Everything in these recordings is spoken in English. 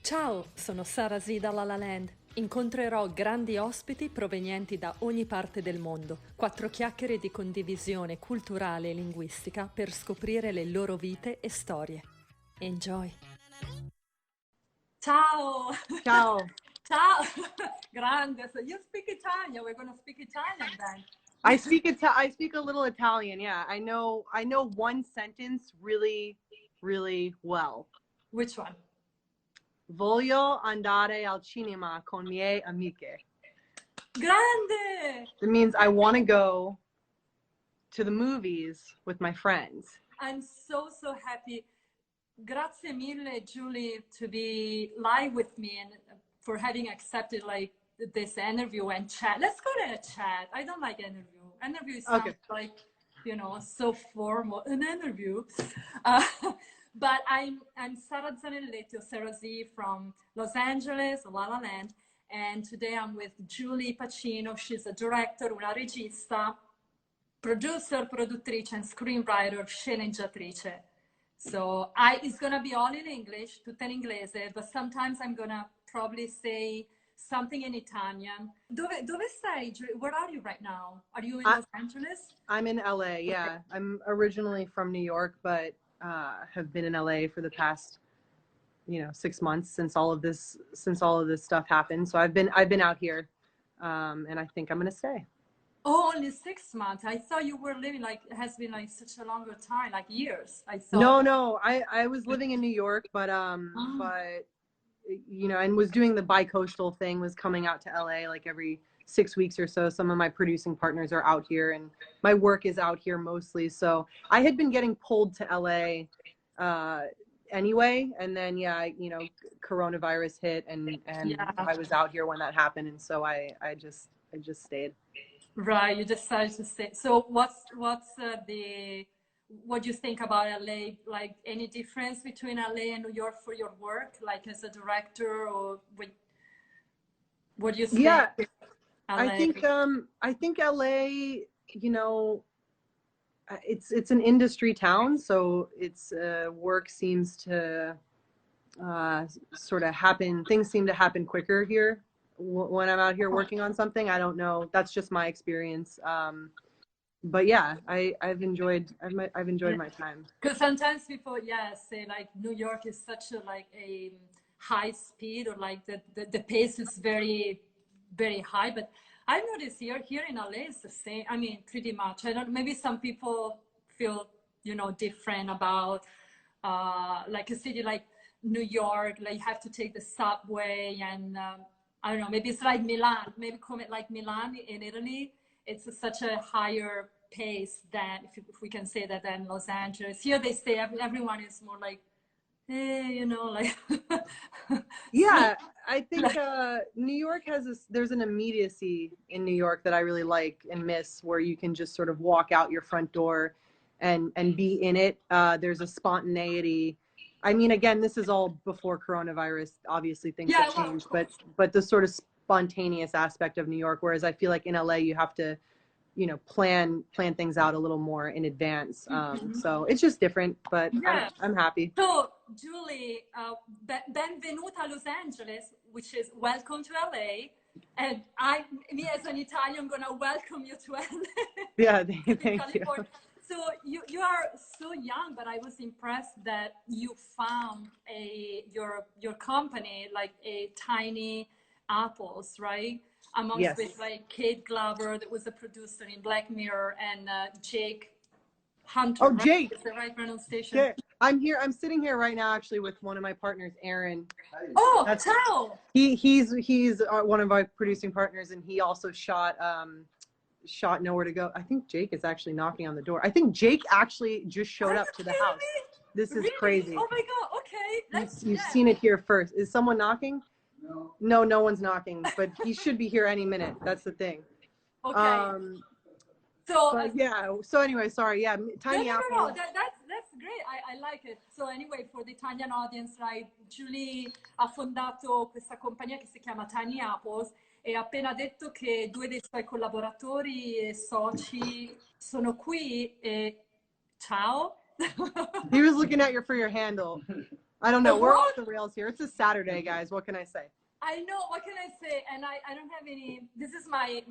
Ciao, sono Sara Z da La La Land. Incontrerò grandi ospiti provenienti da ogni parte del mondo. 4 chiacchiere di condivisione culturale e linguistica per scoprire le loro vite e storie. Enjoy! Ciao! Ciao. Ciao! Grande! So you speak Italian. We're going to speak Italian then. I speak a little Italian. Yeah, I know one sentence really well. Which one? Voglio andare al cinema con mie amiche. Grande! It means I want to go to the movies with my friends. I'm so happy. Grazie mille, Julie, to be live with me and for having accepted like this interview and chat. Let's go to a chat. I don't like interview. Interview sounds Okay. like, you know, so formal. An interview. But I'm Sara Zanelletti, or Sara Z from Los Angeles, La La Land. And today I'm with Julie Pacino. She's a director, una regista, producer, produttrice, and screenwriter, sceneggiatrice. So it's gonna be all in English, tutto in inglese, but sometimes I'm gonna probably say something in Italian. Dove stai? Where are you right now? Are you in Los Angeles? I'm in LA. Yeah, okay. I'm originally from New York, but have been in LA for the past 6 months since all of this stuff happened. So I've been out here, and I think I'm gonna stay. Oh, only 6 months. I thought you were living like it has been like such a longer time, like years. I thought. No. I was living in New York, but and was doing the bi-coastal thing, was coming out to LA like every 6 weeks or so. Some of my producing partners are out here and my work is out here mostly. So I had been getting pulled to LA anyway. And then, coronavirus hit and I was out here when that happened. And so I just stayed. Right. You decided to stay. So what do you think about LA? Like any difference between LA and New York for your work, like as a director, or what do you think? Yeah, LA? I think LA, it's an industry town, so its work seems to sort of happen. Things seem to happen quicker here when I'm out here working on something. I don't know. That's just my experience. But yeah, I've enjoyed my time. Because sometimes people, say like New York is such a high speed, or like the pace is very, very high. But I've noticed here in LA it's the same. I mean, pretty much. I don't. Maybe some people feel different about like a city like New York. Like you have to take the subway, and I don't know. Maybe it's like Milan. Maybe come like Milan in Italy. It's such a higher pace than, if we can say that, than Los Angeles. Here they say everyone is more like, hey, like. Yeah, I think New York there's an immediacy in New York that I really like and miss, where you can just sort of walk out your front door and be in it. There's a spontaneity. I mean, again, this is all before coronavirus. Obviously, things have changed, but the sort of spontaneous aspect of New York, whereas I feel like in LA you have to, plan things out a little more in advance. So it's just different, but yeah. I'm happy. So, Julie, benvenuta a Los Angeles, which is welcome to LA. And me as an Italian, I'm gonna welcome you to LA. Yeah, thank you. So you are so young, but I was impressed that you found your company, like a Tiny Apples, right? Amongst with like Kate Glover, that was a producer in Black Mirror, and Jake Hunter. Oh, Jake! Is the right pronunciation? Yeah. I'm sitting here right now, actually, with one of my partners, Aaron. Oh, ciao! He's one of my producing partners, and he also shot Nowhere to Go. I think Jake is actually knocking on the door. I think Jake actually just showed up to the house. This is really crazy. Oh my God! Okay, you've seen it here first. Is someone knocking? No one's knocking, but he should be here any minute. That's the thing. Okay. So anyway, sorry. Yeah, Tiny Apple. No. That's great. I like it. So anyway, for the Italian audience, right? Julie ha fondato questa compagnia che si chiama Tiny Apples e ha appena detto che 2 dei suoi collaboratori e soci sono qui. E ciao. He was looking at for your handle. I don't know. The We're what? off the rails here. It's a Saturday, guys. What can I say? I know. What can I say? And I don't have any. This is my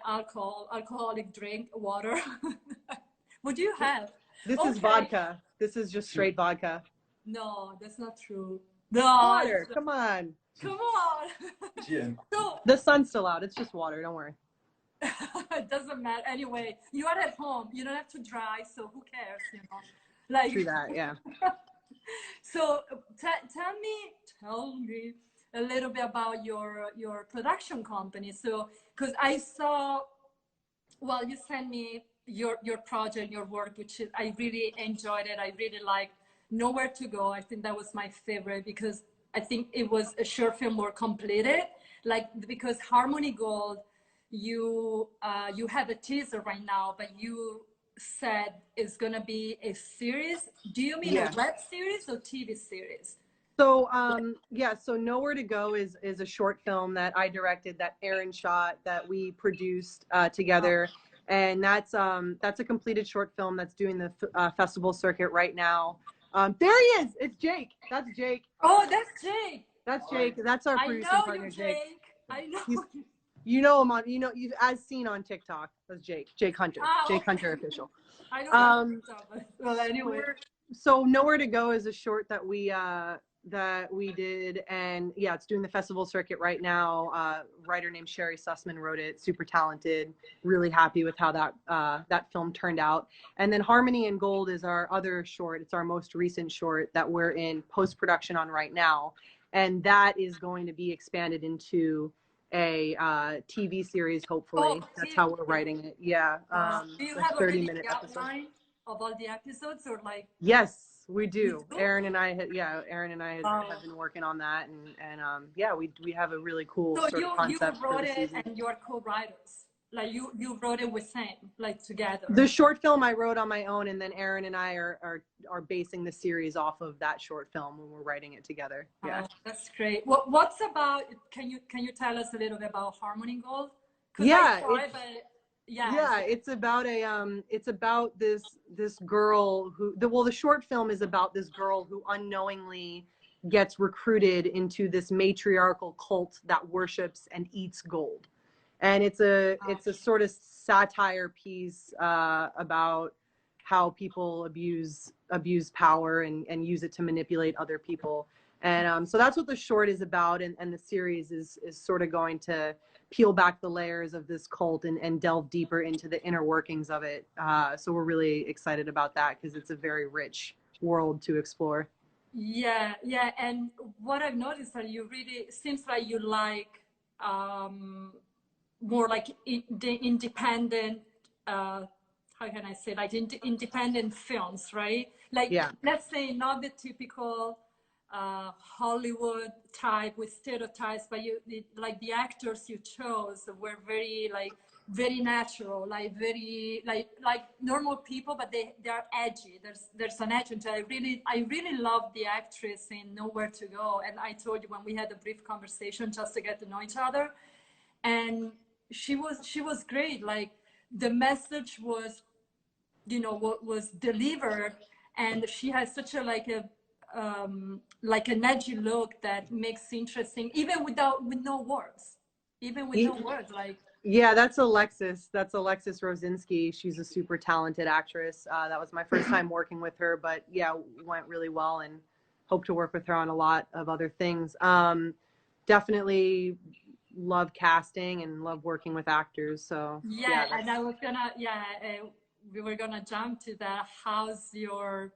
alcoholic drink, water. What do you have? This is Okay. vodka. This is just straight vodka. No, that's not true. No, Water. Come on. come on. Yeah. So The sun's still out. It's just water. Don't worry. it doesn't matter. Anyway, you are at home. You don't have to drive, so who cares? You know, like. True that. Yeah. So tell me a little bit about your production company. So, because I saw, well, you sent me your project, your work, which is, I really enjoyed it. I really liked Nowhere to Go. I think that was my favorite because I think it was a short film more completed. Like, because Harmony Gold, you have a teaser right now, but you said it's gonna be a series. Do you mean a web series or TV series? So yeah, so Nowhere to Go is a short film that I directed, that Aaron shot, that we produced together, and that's a completed short film that's doing the festival circuit right now. There he is. It's Jake. That's Jake. Oh, that's Jake. That's Jake. That's our producing I know partner, you, Jake. I know. You know him on, you've as seen on TikTok. That's Jake Hunter. Jake Hunter official. I don't know. Well, anyway. So Nowhere to Go is a short that we did, and yeah, it's doing the festival circuit right now. Writer named Sherry Sussman wrote it. Super talented. Really happy with how that film turned out. And then Harmony and Gold is our other short. It's our most recent short that we're in post-production on right now, and that is going to be expanded into a TV series, hopefully. That's how we're writing it. Yeah. Do you like have a 30-minute outline of all the episodes, or like? Yes, we do. Aaron and I had been working on that, and yeah, we have a really cool So sort of concept. you wrote it, and you are co-writers. Like you wrote it with Sam, like together. The short film I wrote on my own, and then Aaron and I are basing the series off of that short film when we're writing it together. Yeah, that's great. What's about? Can you tell us a little bit about Harmony Gold? Yeah, yeah, it's about this girl who the short film is about this girl who unknowingly gets recruited into this matriarchal cult that worships and eats gold. And it's a sort of satire piece about how people abuse power and use it to manipulate other people. And so that's what the short is about, and the series is sort of going to peel back the layers of this cult and delve deeper into the inner workings of it. So we're really excited about that because it's a very rich world to explore. Yeah. And what I've noticed that you really seems like you like more like the independent, how can I say, like independent films, right? Like, let's say not the typical Hollywood type with stereotypes, but like the actors you chose were very natural, like very like normal people, but they're edgy. There's an edge, and I really love the actress in Nowhere to Go. And I told you when we had a brief conversation just to get to know each other, and she was great. Like the message was, what was delivered, and she has such a like an edgy look that makes interesting, even with no words, like. Yeah, that's Alexis Rosinski. She's a super talented actress. That was my first time working with her, but yeah, went really well, and hope to work with her on a lot of other things. Definitely love casting and love working with actors. So yeah, and I was gonna we were gonna jump to that. How's your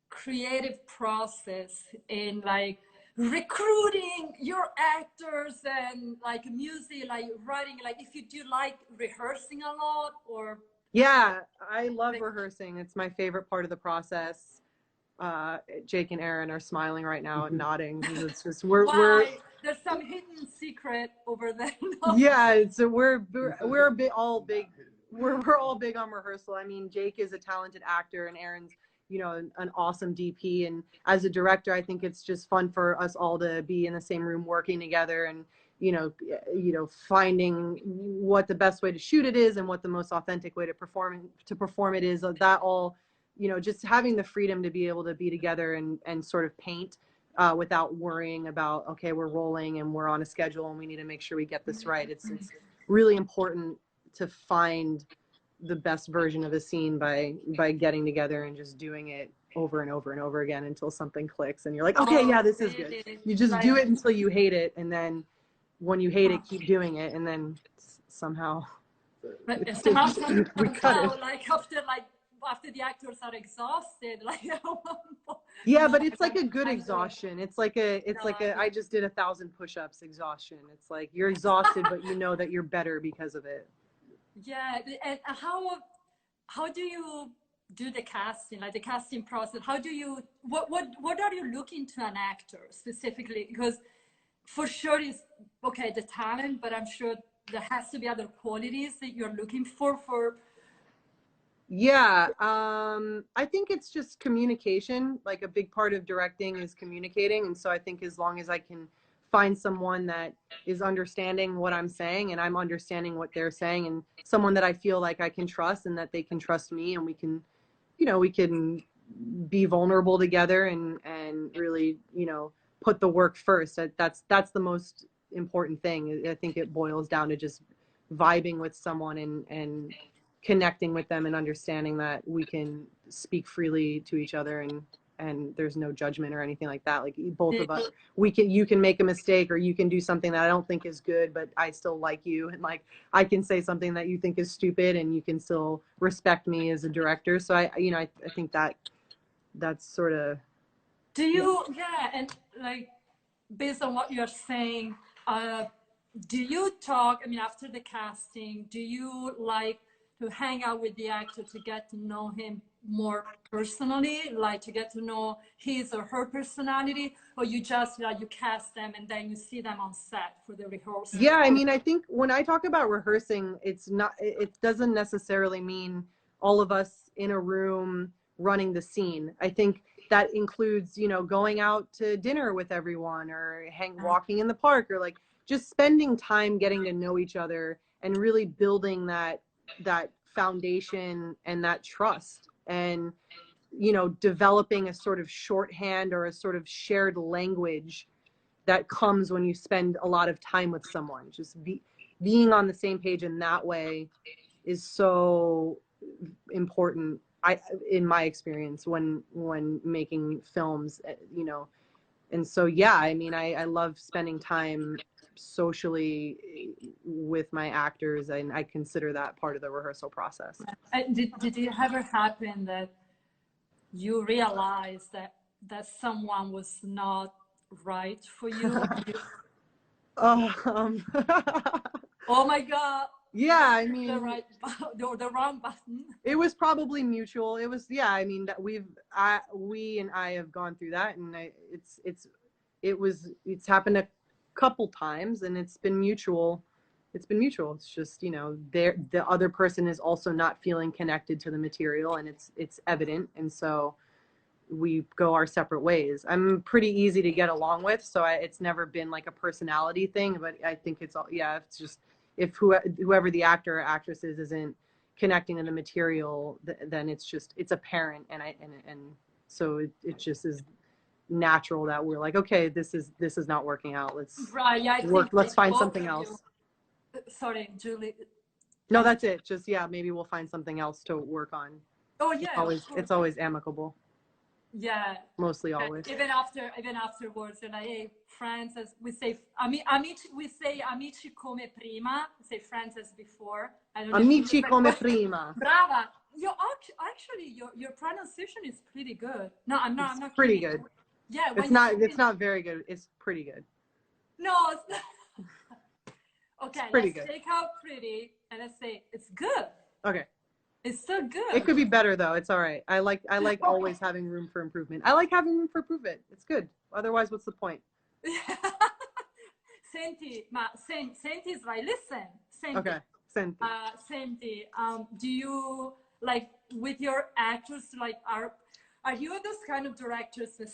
creative process in like recruiting your actors and like music, like writing, like if you do like rehearsing a lot? Or yeah, I love rehearsing. It's my favorite part of the process. Jake and Aaron are smiling right now and nodding. It's just we're there's some hidden secret over there. Yeah, so we're all big on rehearsal. I mean, Jake is a talented actor, and Aaron's an awesome DP, and as a director, I think it's just fun for us all to be in the same room working together, and finding what the best way to shoot it is and what the most authentic way to perform it is. That all you know, just having the freedom to be able to be together and sort of paint without worrying about, okay, we're rolling and we're on a schedule and we need to make sure we get this right. It's really important to find the best version of a scene by getting together and just doing it over and over and over again until something clicks and you're like, okay, yeah, this is good. You just do it until you hate it, and then when you hate it, keep doing it, and then somehow we cut it. After the actors are exhausted, yeah, but it's like a good exhaustion. It's like a I just did 1,000 push-ups exhaustion. It's like you're exhausted, but you know that you're better because of it. Yeah, and how do you do the casting, like the casting process? How do you what are you looking to an actor specifically? Because for sure is okay the talent, but I'm sure there has to be other qualities that you're looking for. Yeah, I think it's just communication. Like a big part of directing is communicating, and so I think as long as I can find someone that is understanding what I'm saying and I'm understanding what they're saying, and someone that I feel like I can trust and that they can trust me, and we can, you know, we can be vulnerable together and really, you know, put the work first. That's the most important thing. I think it boils down to just vibing with someone and connecting with them and understanding that we can speak freely to each other and there's no judgment or anything like that. Like both of us, you can make a mistake or you can do something that I don't think is good, but I still like you. And like, I can say something that you think is stupid and you can still respect me as a director. So I think that's sort of. Do you, yeah. And like, based on what you're saying, do you talk, I mean, after the casting, do you like to hang out with the actor to get to know him more personally, like to get to know his or her personality, or you just like you cast them and then you see them on set for the rehearsal? Yeah, I mean, I think when I talk about rehearsing, it doesn't necessarily mean all of us in a room running the scene. I think that includes, you know, going out to dinner with everyone or walking in the park, or like just spending time getting to know each other and really building that foundation and that trust, and, you know, developing a sort of shorthand or a sort of shared language that comes when you spend a lot of time with someone. Just being on the same page in that way is so important, in my experience, when making films, you know. And so, yeah, I mean, I love spending time socially with my actors, and I consider that part of the rehearsal process. Did it ever happen that you realized that someone was not right for you? Oh my God. Yeah, I mean, the wrong button. It was probably mutual. It was, yeah, I mean, that we and I have gone through that, and it's happened a couple times, and it's been mutual. It's just, you know, the other person is also not feeling connected to the material, and it's evident, and so we go our separate ways. I'm pretty easy to get along with, so it's never been like a personality thing, but I think it's just if whoever the actor or actress isn't connecting to the material, then it's apparent, and so it just is natural that we're like, okay, this is not working out. Let's find something else. Sorry, Julie. No, that's it. Just, yeah, maybe we'll find something else to work on. Oh yeah, it's always amicable. Yeah, mostly always. Even afterwards, you're like, hey, friends, as we say, amici come prima. We say friends as before. Amici come prima. Brava. Actually, your pronunciation is pretty good. No, I'm not. It's pretty good. Yeah, it's not very good. It's pretty good. No, it's not. Okay, let's take out pretty and let's say it's good. Okay. It's still good. It could be better though. It's all right. I like always having room for improvement. I like having room for improvement. It's good. Otherwise, what's the point? Senti, is right. Listen, Senti. Okay, Senti. Senti, do you, like, with your actors, like, are you those kind of directors that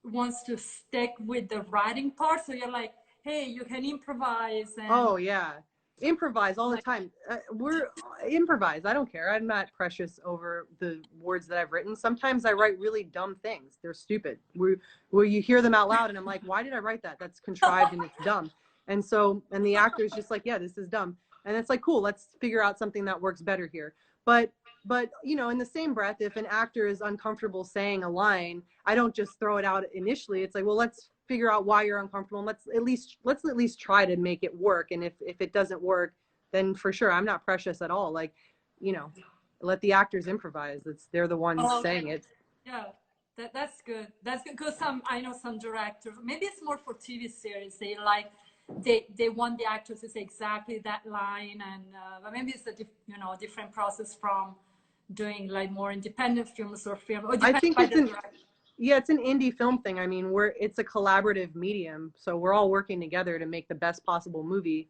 wants to stick with the writing part? So you're like, hey, you can improvise. And... Oh yeah, improvise all the time. We're improvise. I don't care. I'm not precious over the words that I've written. Sometimes I write really dumb things. They're stupid. Where you hear them out loud and I'm like, why did I write that? That's contrived and it's dumb. And the actor is just like, yeah, this is dumb. And it's like, cool, let's figure out something that works better here. But you know, in the same breath, if an actor is uncomfortable saying a line, I don't just throw it out initially. It's like, well, let's figure out why you're uncomfortable and let's at least try to make it work. And if it doesn't work, then for sure, I'm not precious at all. Like, you know, let the actors improvise. They're the ones saying it. Yeah, that's good. That's good, because I know some directors, maybe it's more for TV series, they want the actors to say exactly that line, and but maybe it's a different process from doing like more independent films or film. Or I think it's an indie film thing. I mean, it's a collaborative medium, so we're all working together to make the best possible movie.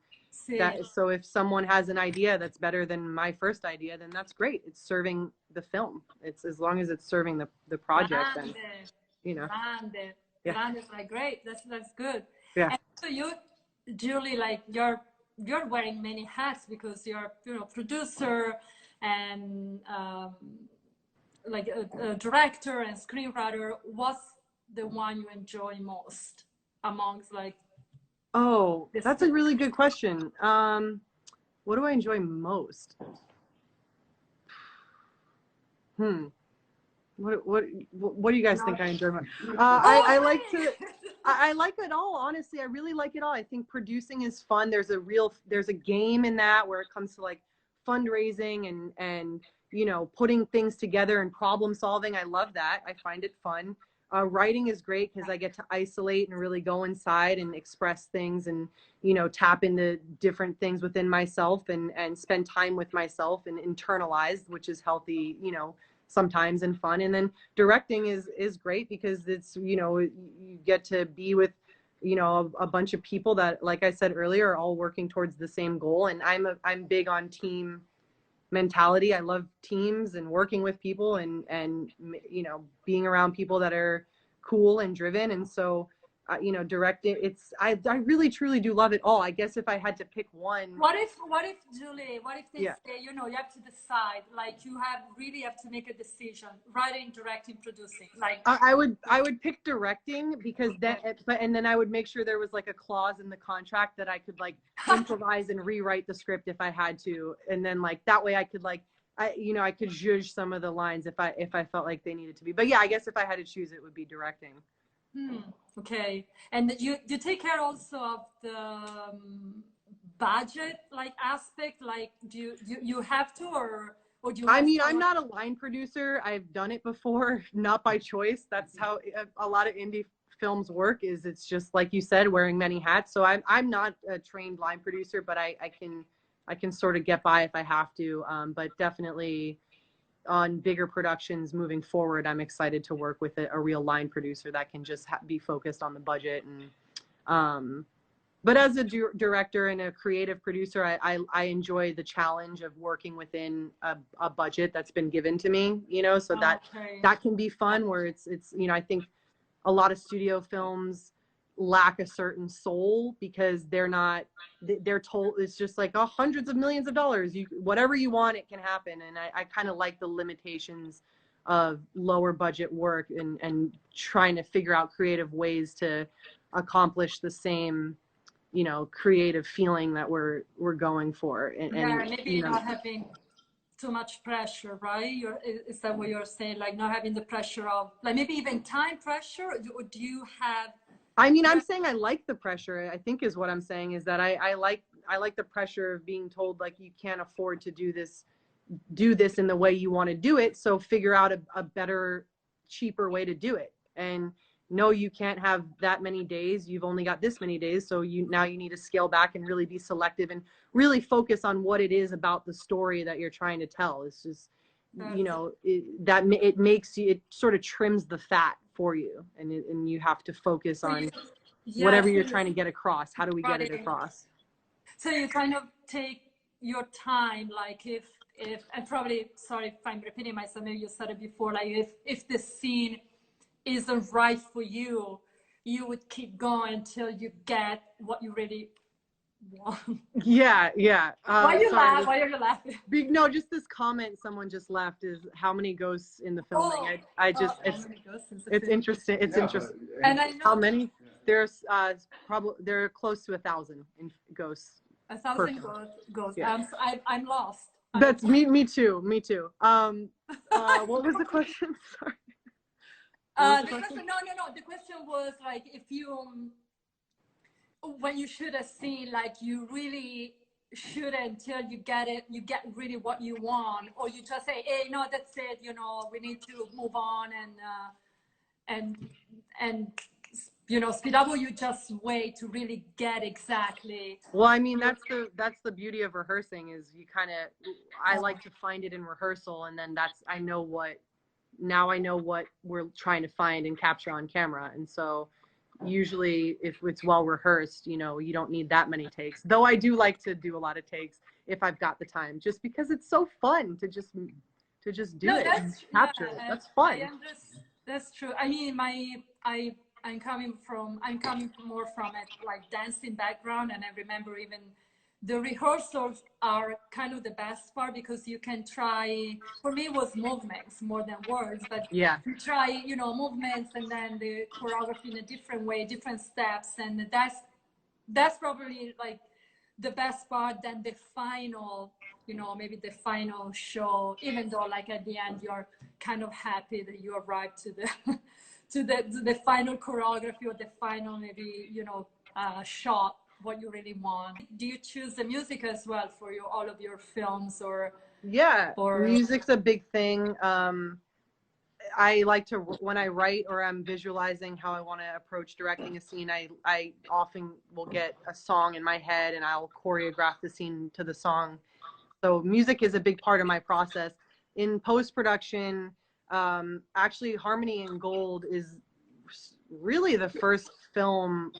So if someone has an idea that's better than my first idea, then that's great. It's serving the film. It's as long as it's serving the project, then, you know. Grande. Yeah. Grande is like great. That's good. Yeah. And so you, Julie, like you're wearing many hats, because you're producer and like a director and screenwriter. What's the one you enjoy most amongst like? Oh, that's a really good question. What do I enjoy most? What do you guys think I enjoy most? I like it all. Honestly, I really like it all. I think producing is fun. There's a game in that where it comes to like fundraising and you know, putting things together and problem solving. I love that. I find it fun. Writing is great because I get to isolate and really go inside and express things and, you know, tap into different things within myself and spend time with myself and internalize, which is healthy, you know, sometimes, and fun. And then directing is great because it's, you know, you get to be with, you know, a bunch of people that, like I said earlier, are all working towards the same goal. And I'm big on team mentality. I love teams and working with people and you know, being around people that are cool and driven. And so you know, directing, I really truly do love it all. I guess if I had to pick one. What if Julie, what if they say, you know, you have to decide, like you really have to make a decision, writing, directing, producing, like I would pick directing, because then I would make sure there was like a clause in the contract that I could like improvise and rewrite the script if I had to, and then like that way I could like I could judge some of the lines if I felt like they needed to be. But yeah, I guess if I had to choose, it would be directing. Okay. And you take care also of the budget like aspect, like do you have to, or do you I mean, I'm not a line producer. I've done it before, not by choice. That's how a lot of indie films work, is it's just like you said, wearing many hats. So I'm not a trained line producer, but I can sort of get by if I have to. But definitely on bigger productions moving forward, I'm excited to work with a real line producer that can just be focused on the budget. And but as a director and a creative producer, I enjoy the challenge of working within a budget that's been given to me, you know, so that can be fun, where it's you know, I think a lot of studio films lack a certain soul because they're told it's just like hundreds of millions of dollars, whatever you want, it can happen. And I kind of like the limitations of lower budget work and trying to figure out creative ways to accomplish the same, you know, creative feeling that we're going for. And maybe you know, not having too much pressure, right? Is that what you're saying? Like not having the pressure of like maybe even time pressure, or do you have? I mean, I'm saying I like the pressure, I think is what I'm saying, is that I like the pressure of being told like you can't afford to do this in the way you want to do it. So figure out a better, cheaper way to do it. And no, you can't have that many days. You've only got this many days. So now you need to scale back and really be selective and really focus on what it is about the story that you're trying to tell. It's just, you know, it sort of trims the fat for you, and you have to focus on whatever you're trying to get across. How do we get it across? So you kind of take your time, like if and probably, sorry if I'm repeating myself, maybe you said it before, like if the scene isn't right for you, you would keep going until you get what you really Wow. Yeah, yeah. Why you Sorry, laugh? Why are you laughing? no, just this comment someone just left is how many ghosts in the filming. Oh, I just how many ghosts in the it's film? interesting. It's interesting. And I know How many? There's probably there are close to 1,000 in ghosts. 1,000 ghosts. Yeah. I'm lost. That's me. Me too. Me too. What was the question? Sorry. The question, no. The question was like, if you, when you shoot a scene, like you really shoot it until you get it, you get really what you want, or you just say, hey, no, that's it. You know, we need to move on and speed up, or you just wait to really get exactly. Well, I mean, that's the beauty of rehearsing is you kind of, I like to find it in rehearsal, and then I know what we're trying to find and capture on camera. And so usually if it's well rehearsed, you don't need that many takes. Though I do like to do a lot of takes if I've got the time, just because it's so fun to just do it and capture it. That's fun. That's true. I mean, I'm coming more from a like dancing background, and I remember even the rehearsals are kind of the best part, because you can try, for me it was movements more than words, but yeah, you try, movements, and then the choreography in a different way, different steps, and that's probably like the best part. Then the final, maybe the final show, even though like at the end you're kind of happy that you arrived to the to the final choreography, or the final maybe shot, what you really want. Do you choose the music as well for all of your films, or? Yeah, music's a big thing. I like to, when I write or I'm visualizing how I want to approach directing a scene, I often will get a song in my head and I'll choreograph the scene to the song. So music is a big part of my process. In post-production, actually Harmony in Gold is really the first film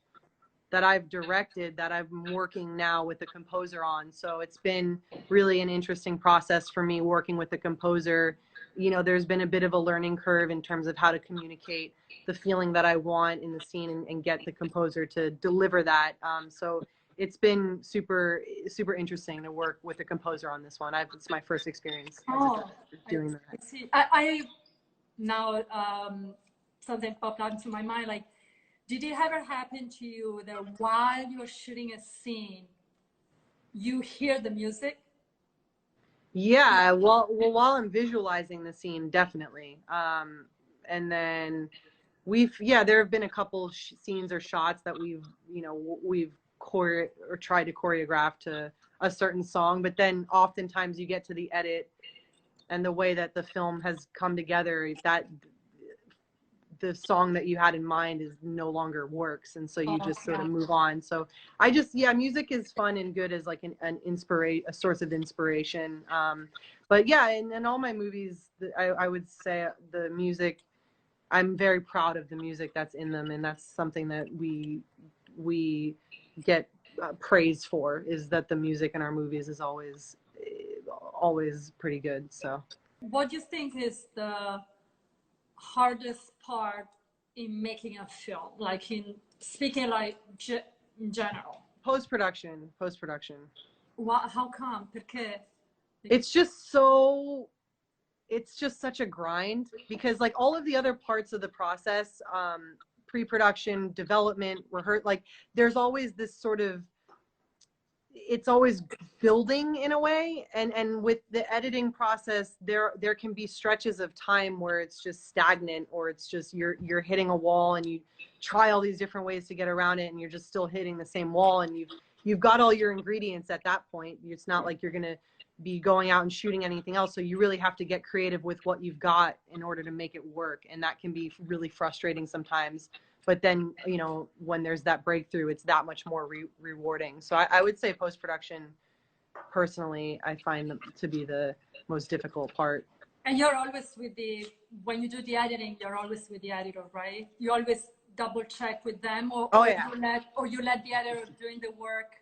that I've directed that I'm working now with the composer on. So it's been really an interesting process for me working with the composer. There's been a bit of a learning curve in terms of how to communicate the feeling that I want in the scene and get the composer to deliver that. So it's been super, super interesting to work with the composer on this one. It's my first experience doing that. I see. I now something popped into my mind, like, did it ever happen to you that while you're shooting a scene, you hear the music? Yeah, well, while I'm visualizing the scene, definitely. And then there have been a couple scenes or shots that we've tried to choreograph to a certain song, but then oftentimes you get to the edit and the way that the film has come together, that the song that you had in mind is no longer works, and so you just sort of move on. So music is fun and good as like a source of inspiration. But yeah, in all my movies, I would say the music, I'm very proud of the music that's in them, and that's something that we get praise for, is that the music in our movies is always pretty good. So what do you think is the hardest part in making a film, like in speaking like in general? Post-production. How come? Perché? It's just such a grind, because like all of the other parts of the process, pre-production, development, like there's always this sort of, it's always building in a way, and with the editing process, there can be stretches of time where it's just stagnant, or it's just you're hitting a wall and you try all these different ways to get around it and you're just still hitting the same wall, and you've got all your ingredients at that point. It's not like you're gonna be going out and shooting anything else, so you really have to get creative with what you've got in order to make it work, and that can be really frustrating sometimes. But then, when there's that breakthrough, it's that much more rewarding. So I would say post-production, personally, I find them to be the most difficult part. And you're always when you do the editing, you're always with the editor, right? You always double check with them, or you let the editor doing the work.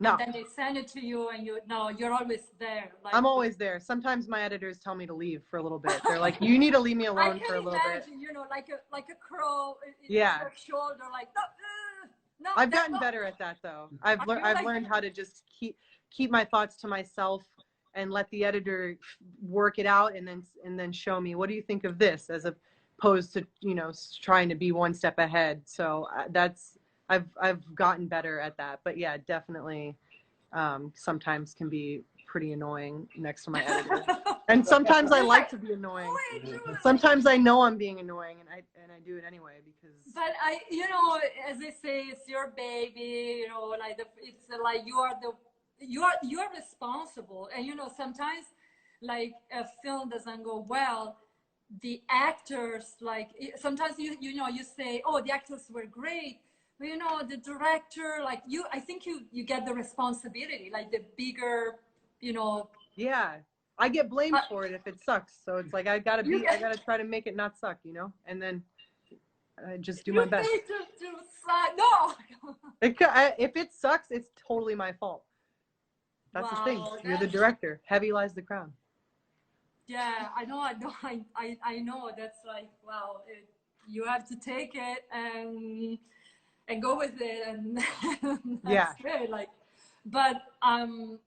No. And then they send it to you, and you're always there. Like, I'm always there. Sometimes my editors tell me to leave for a little bit. They're like, you need to leave me alone for a little bit. I can imagine, like a crow in your shoulder, like, no, I've gotten better at that though. I've learned how to just keep my thoughts to myself and let the editor work it out, and then show me, what do you think of this, as opposed to, you know, trying to be one step ahead. So I've gotten better at that. But yeah, definitely sometimes can be pretty annoying next to my editor. And sometimes I like to be annoying. Sometimes I know I'm being annoying, and I do it anyway because. But you know, as they say, it's your baby. You know, like it's like you're responsible. And you know, sometimes like a film doesn't go well, the actors, like sometimes you know, you say, oh, the actors were great, but you know, the director, like I think you get the responsibility, like the bigger, you know. Yeah. I get blamed for it if it sucks. So it's like I gotta try to make it not suck, you know, and then I just do my best. No. If it sucks, it's totally my fault. That's the thing. You're the director. Heavy lies the crown. Yeah, I know. I know. That's like, wow. You have to take it and go with it, and that's it. Like, but and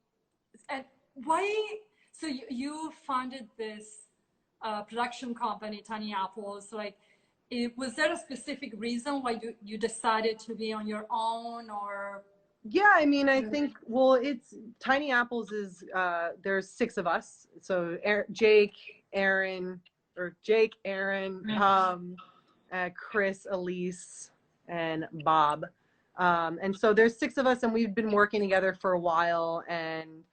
why? So you founded this production company, Tiny Apples. Like, was there a specific reason why you decided to be on your own, or? Yeah, I mean, I think, well, it's Tiny Apples is there's 6 of us. So Jake, Aaron, Chris, Elise, and Bob. And so there's 6 of us, and we've been working together for a while, and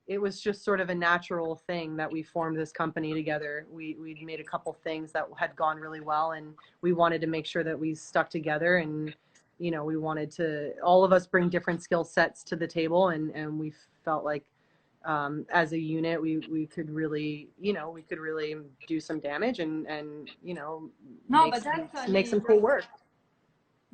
it was just sort of a natural thing that we formed this company together. We'd made a couple things that had gone really well, and we wanted to make sure that we stuck together, and you know, we wanted to, all of us bring different skill sets to the table, and we felt like as a unit we could really, you know, we could really do some damage and you know, make some cool work.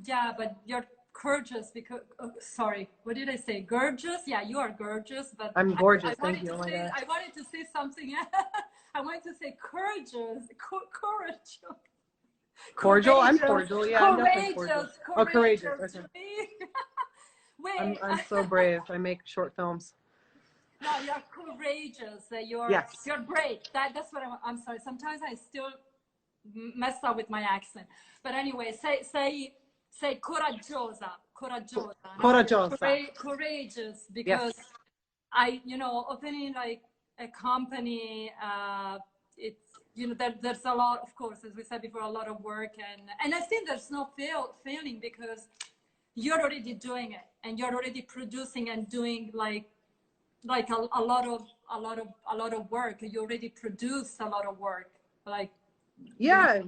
Yeah, but you're gorgeous because sorry, what did I say? Gorgeous? Yeah, you are gorgeous, but I'm gorgeous. Thank you. I wanted to say something. I wanted to say courageous. Cordial? I'm cordial. Yeah, I'm definitely cordial. Oh, courageous. Okay. Wait. I'm so brave. I make short films. No, you're courageous. You're brave. That's what I'm sorry. Sometimes I still mess up with my accent. But anyway, say coraggiosa. Courageous, because you know, opening like a company, it's, you know, there's a lot, of course, as we said before, a lot of work, and I think there's no failing because you're already doing it, and you're already producing and doing like a lot of work. You already produce a lot of work, like. Yeah,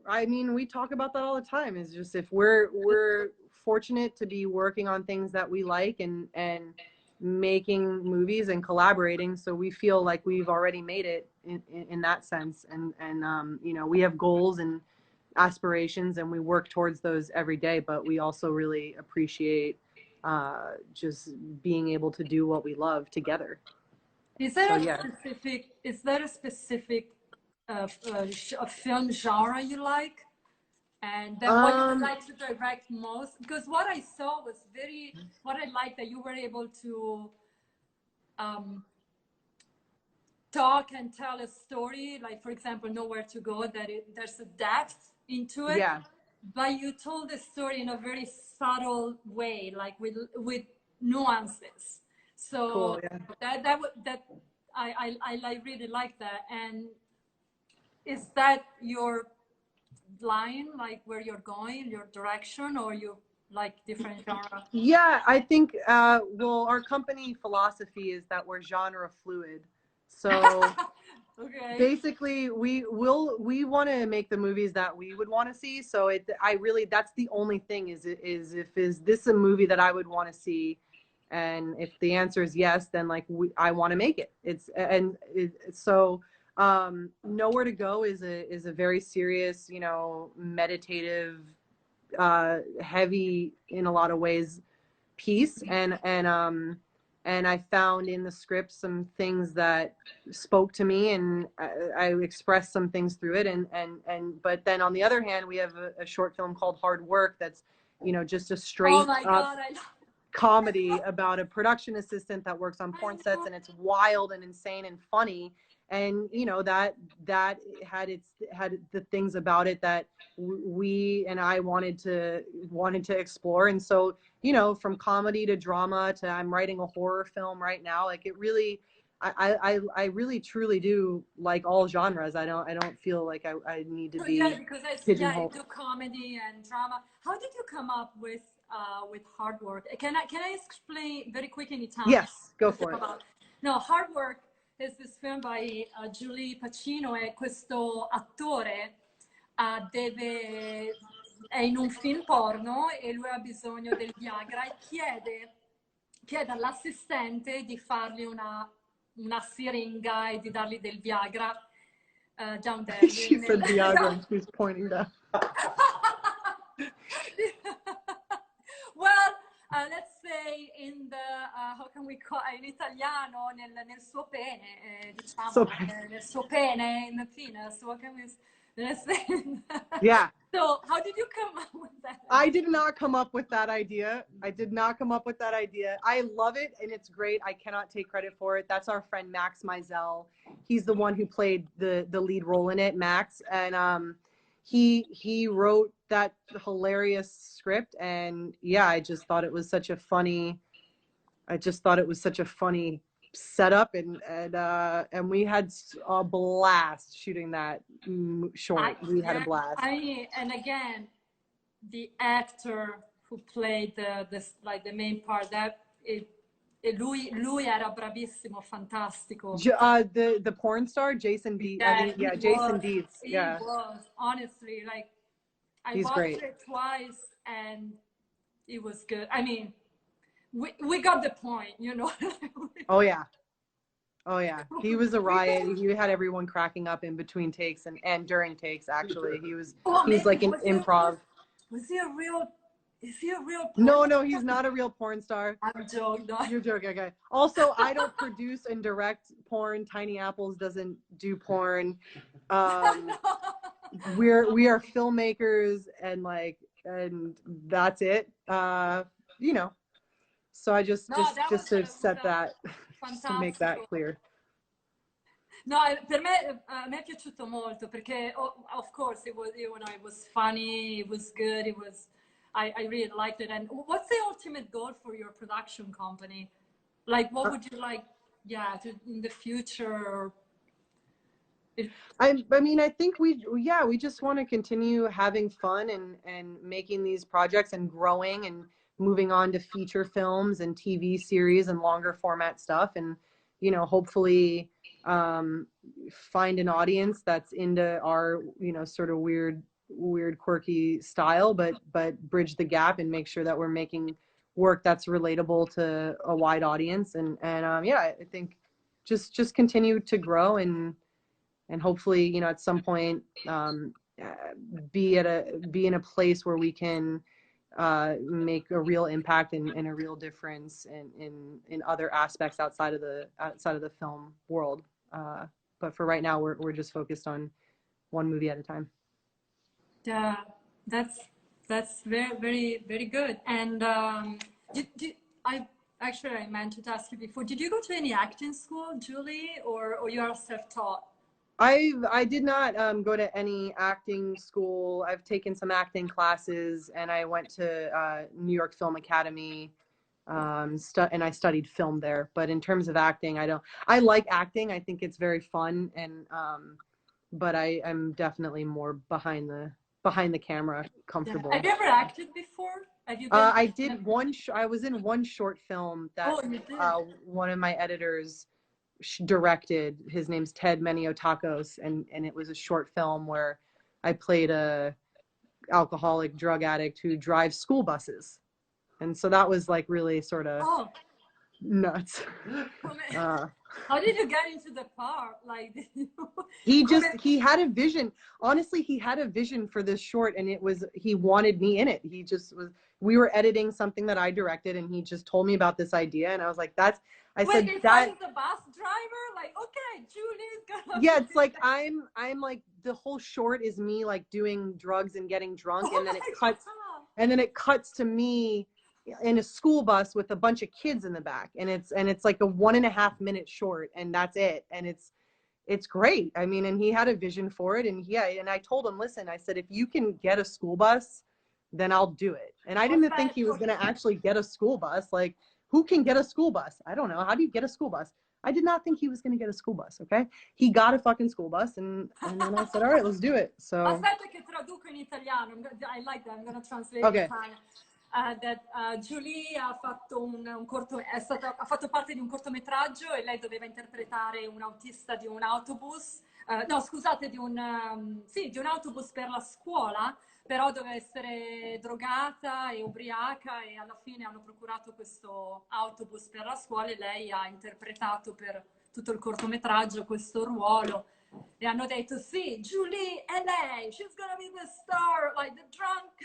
I mean, we talk about that all the time. Is just if we're fortunate to be working on things that we like and making movies and collaborating, so we feel like we've already made it in that sense, and you know, we have goals and aspirations, and we work towards those every day, but we also really appreciate just being able to do what we love together. Is there a specific a film genre you like, and then what you would like to direct most? Because what I saw was what I liked, that you were able to talk and tell a story, like for example Nowhere to Go, that there's a depth into it, but you told the story in a very subtle way, like with nuances. So cool, that I really like that. And is that your line, like where you're going, your direction, or you like different genre? Yeah, I think well, our company philosophy is that we're genre fluid. So basically we want to make the movies that we would want to see. So that's the only thing is this a movie that I would want to see? And if the answer is yes, then like I want to make it. So Nowhere to Go is a very serious, you know, meditative, heavy in a lot of ways piece, and I found in the script some things that spoke to me, and I expressed some things through it, and but then on the other hand, we have a short film called Hard Work that's you know, just a Oh straight my up God, I love comedy about a production assistant that works on porn sets, know. and it's wild and insane and funny. And you know, that had the things about it that we and I wanted to explore. And so, you know, from comedy to drama to I'm writing a horror film right now, like it really, I really truly do like all genres. I don't feel like I need to Yeah, be because I pigeonholed. do comedy and drama. How did you come up with hard work? Can I explain very quick in Italian? Yes, go for it. No, Hard Work is this film by Julie Pacino, e questo attore è in un film porno e lui ha bisogno del Viagra e chiede all'assistente di fargli una siringa e di dargli del Viagra. Down there. She said Viagra and she's pointing down. Well, let's say in the how can we call in italiano nel suo pene, diciamo nel suo pene, in the penis. What can we say? Yeah. So how did you come up with that? I did not come up with that idea. I love it and it's great. I cannot take credit for it. That's our friend Max Mizell. He's the one who played the lead role in it, Max. And he wrote that hilarious script. And yeah, I just thought it was such a funny setup, and we had a blast shooting that short. We had a blast. And again, the actor who played the main part, lui era bravissimo, fantastico. The porn star, Jason Deeds. Jason Deeds. Yeah, he was, honestly, like He's watched great. it twice and it was good. I mean, we got the point, you know. Oh yeah. He was a riot. He had everyone cracking up in between takes and during takes. Actually, he's like an improv. Is he a real porn No, he's not a real porn star. I'm joking. No. You're joking, okay. Also, I don't produce and direct porn. Tiny Apples doesn't do porn. We are filmmakers and that's it. You know. So I just to set that, just to make that clear. No, per me, a me è piaciuto molto perché, of course, it was funny, it was good, I really liked it. And what's the ultimate goal for your production company? Like, what would you like, in the future? I mean, I think we just want to continue having fun and making these projects and growing and moving on to feature films and TV series and longer format stuff, and you know, hopefully find an audience that's into our, you know, sort of weird quirky style, but bridge the gap and make sure that we're making work that's relatable to a wide audience. And I think just continue to grow and hopefully, you know, at some point be in a place where we can make a real impact and a real difference in other aspects outside of the film world. But for right now, we're just focused on one movie at a time. Yeah, that's very, very, very good. And I meant to ask you before, did you go to any acting school, Julie, or you are self-taught? I did not go to any acting school. I've taken some acting classes, and I went to New York Film Academy, and I studied film there. But in terms of acting, I like acting. I think it's very fun, and but I'm definitely more behind the camera, comfortable. Have you ever acted before? Have you I did I was in one short film that one of my editors directed. His name's Ted Meniotakos, and it was a short film where I played a alcoholic drug addict who drives school buses, and so that was like really sort of nuts. How did you get into the car? Like, he had a vision. Honestly, he had a vision for this short, and he wanted me in it. We were editing something that I directed, and he just told me about this idea, and I was like, I said that the bus driver, like, okay, Julie's gonna. Yeah, it's like I'm like, the whole short is me like doing drugs and getting drunk, and then it cuts. and then it cuts to me in a school bus with a bunch of kids in the back, and it's like a 1.5 minute short, and that's it. And it's great. I mean, and he had a vision for it, and and I told him, listen, I said, if you can get a school bus, then I'll do it. And I didn't think he was going to actually get a school bus. Like, who can get a school bus? I don't know. How do you get a school bus? I did not think he was going to get a school bus. Okay. He got a fucking school bus, and then I said, all right, let's do it. So. Aspetta che traduco in italiano. I like that. I'm going to translate okay. in Italian. Julie ha fatto ha fatto parte di un cortometraggio e lei doveva interpretare un autista di un autobus, no scusate, di un autobus per la scuola, però doveva essere drogata e ubriaca, e alla fine hanno procurato questo autobus per la scuola e lei ha interpretato per tutto il cortometraggio questo ruolo. E hanno detto, sì, Julie è lei, she's gonna be the star, like the drug.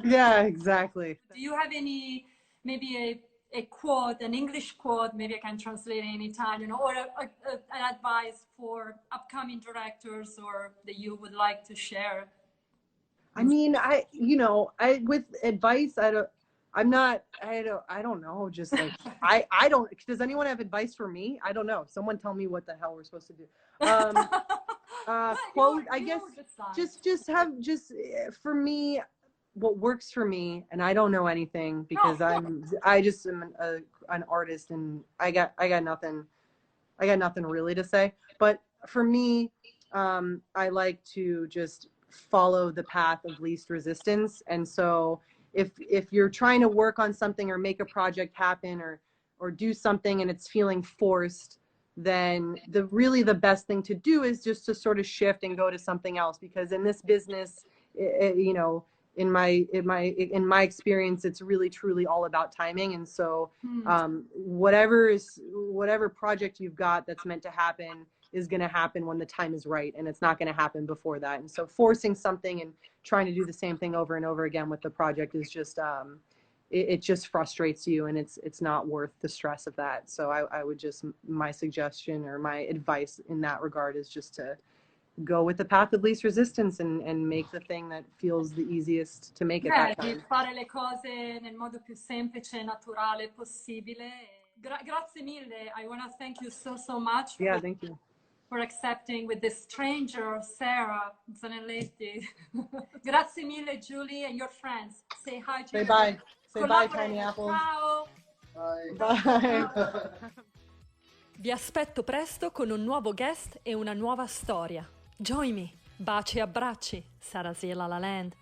Yeah, exactly. Do you have any, maybe a quote, an English quote, maybe I can translate it in Italian, or an advice for upcoming directors, or that you would like to share? I mean, with advice, I don't know. Just like, I don't, does anyone have advice for me? I don't know. Someone tell me what the hell we're supposed to do. Quote, I guess, for me, what works for me, and I don't know anything because I just am an artist, and I got nothing really to say. But for me, I like to just follow the path of least resistance. And so if you're trying to work on something or make a project happen or do something and it's feeling forced, then the best thing to do is just to sort of shift and go to something else. Because in this business, in my experience, it's really truly all about timing. And so whatever project you've got that's meant to happen is going to happen when the time is right, and it's not going to happen before that. And so forcing something and trying to do the same thing over and over again with the project is just it just frustrates you, and it's not worth the stress of that. So I would just, my suggestion or my advice in that regard is just to go with the path of least resistance and make the thing that feels the easiest to make at that time. Fare le cose nel modo più semplice e naturale possibile. Grazie mille. I want to thank you so much. Thank you. For accepting with this stranger, Sarah Zanelletti. Grazie mille, Julie, and your friends. Say hi to Say bye. Say bye, Tiny Apples. Ciao. Bye. Vi aspetto presto con un nuovo guest e una nuova storia. Join me. Baci e abbracci. Sarà La La Land.